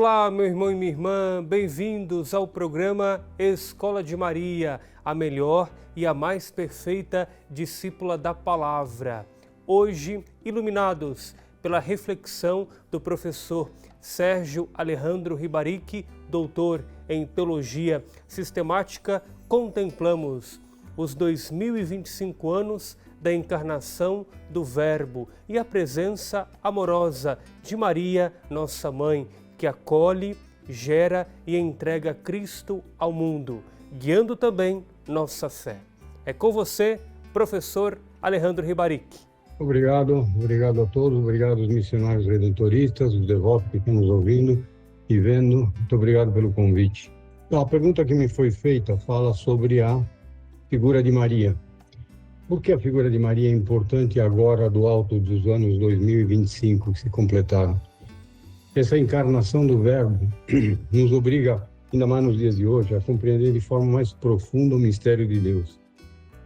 Olá, meu irmão e minha irmã, bem-vindos ao programa Escola de Maria, a melhor e a mais perfeita discípula da Palavra. Hoje, iluminados pela reflexão do professor Sérgio Alejandro Ribaric, doutor em Teologia Sistemática, contemplamos os 2025 anos da encarnação do Verbo e a presença amorosa de Maria, nossa mãe, que acolhe, gera e entrega Cristo ao mundo, guiando também nossa fé. É com você, professor Alejandro Ribaric. Obrigado a todos, obrigado aos missionários redentoristas, os devotos que estão nos ouvindo e vendo. Muito obrigado pelo convite. Então, a pergunta que me foi feita fala sobre a figura de Maria. Por que a figura de Maria é importante agora, do alto dos anos 2025 que se completaram? Essa encarnação do Verbo nos obriga, ainda mais nos dias de hoje, a compreender de forma mais profunda o mistério de Deus,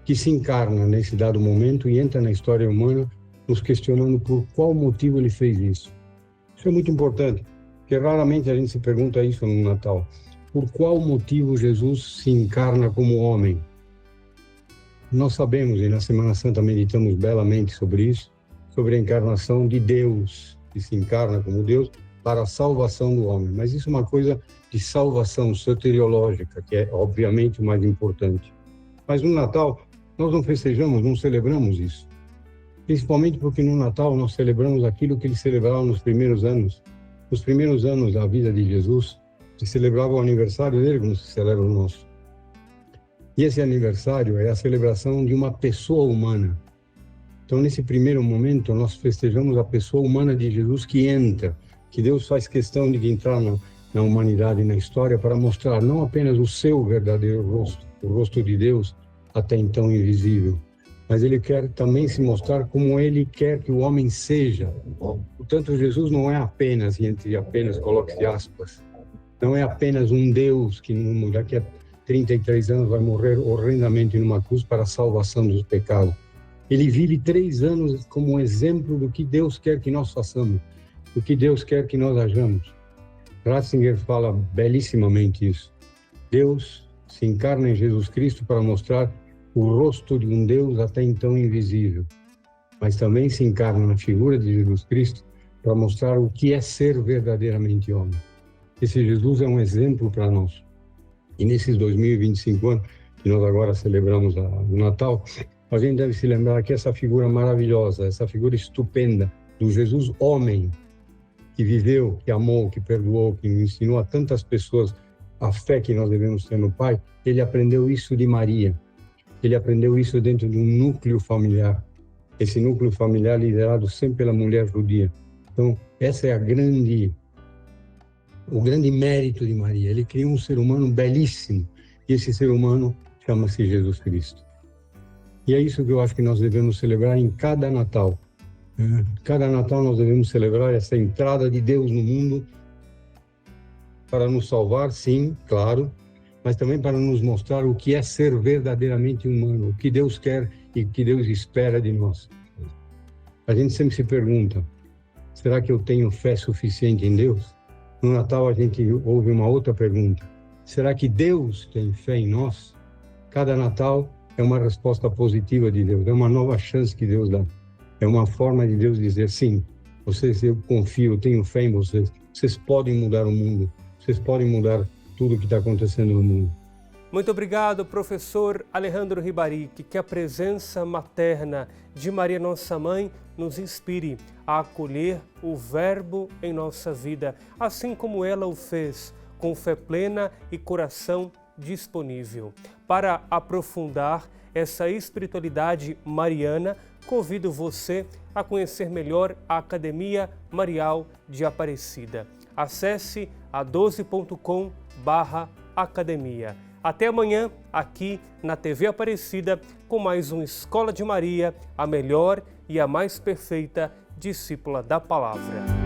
que se encarna nesse dado momento e entra na história humana, nos questionando por qual motivo ele fez isso. Isso é muito importante, porque raramente a gente se pergunta isso no Natal. Por qual motivo Jesus se encarna como homem? Nós sabemos, e na Semana Santa meditamos belamente sobre isso, sobre a encarnação de Deus, que se encarna como Deus, para a salvação do homem. Mas isso é uma coisa de salvação soteriológica, que é obviamente o mais importante. Mas no Natal, nós não festejamos, não celebramos isso. Principalmente porque no Natal nós celebramos aquilo que eles celebravam nos primeiros anos. Nos primeiros anos da vida de Jesus, se celebrava o aniversário dele como se celebra o nosso. E esse aniversário é a celebração de uma pessoa humana. Então, nesse primeiro momento, nós festejamos a pessoa humana de Jesus que entra, que Deus faz questão de entrar na humanidade e na história para mostrar não apenas o seu verdadeiro rosto, o rosto de Deus, até então invisível, mas ele quer também se mostrar como ele quer que o homem seja. Portanto, Jesus não é apenas, e entre apenas coloque-se aspas, não é apenas um Deus que daqui a 33 anos vai morrer horrendamente numa cruz para a salvação dos pecados. Ele vive 3 anos como um exemplo do que Deus quer que nós façamos, do que Deus quer que nós hajamos. Ratzinger fala belíssimamente isso. Deus se encarna em Jesus Cristo para mostrar o rosto de um Deus até então invisível, mas também se encarna na figura de Jesus Cristo para mostrar o que é ser verdadeiramente homem. Esse Jesus é um exemplo para nós. E nesses 2025 anos que nós agora celebramos o Natal, a gente deve se lembrar que essa figura maravilhosa, essa figura estupenda do Jesus homem, que viveu, que amou, que perdoou, que ensinou a tantas pessoas a fé que nós devemos ter no Pai, ele aprendeu isso de Maria. Ele aprendeu isso dentro de um núcleo familiar. Esse núcleo familiar liderado sempre pela mulher judia. Então, essa é o grande mérito de Maria. Ele criou um ser humano belíssimo. E esse ser humano chama-se Jesus Cristo. E é isso que eu acho que nós devemos celebrar em cada Natal. Cada Natal nós devemos celebrar essa entrada de Deus no mundo para nos salvar, sim, claro, mas também para nos mostrar o que é ser verdadeiramente humano, o que Deus quer e o que Deus espera de nós. A gente sempre se pergunta, será que eu tenho fé suficiente em Deus? No Natal a gente ouve uma outra pergunta, será que Deus tem fé em nós? Cada Natal é uma resposta positiva de Deus, é uma nova chance que Deus dá. É uma forma de Deus dizer, sim, vocês, eu confio, eu tenho fé em vocês. Vocês podem mudar o mundo. Vocês podem mudar tudo o que está acontecendo no mundo. Muito obrigado, professor Alejandro Ribaric. Que a presença materna de Maria, nossa mãe, nos inspire a acolher o Verbo em nossa vida, assim como ela o fez, com fé plena e coração disponível. Para aprofundar essa espiritualidade mariana, convido você a conhecer melhor a Academia Marial de Aparecida. Acesse a 12.com/academia. Até amanhã, aqui na TV Aparecida, com mais um Escola de Maria, a melhor e a mais perfeita discípula da Palavra.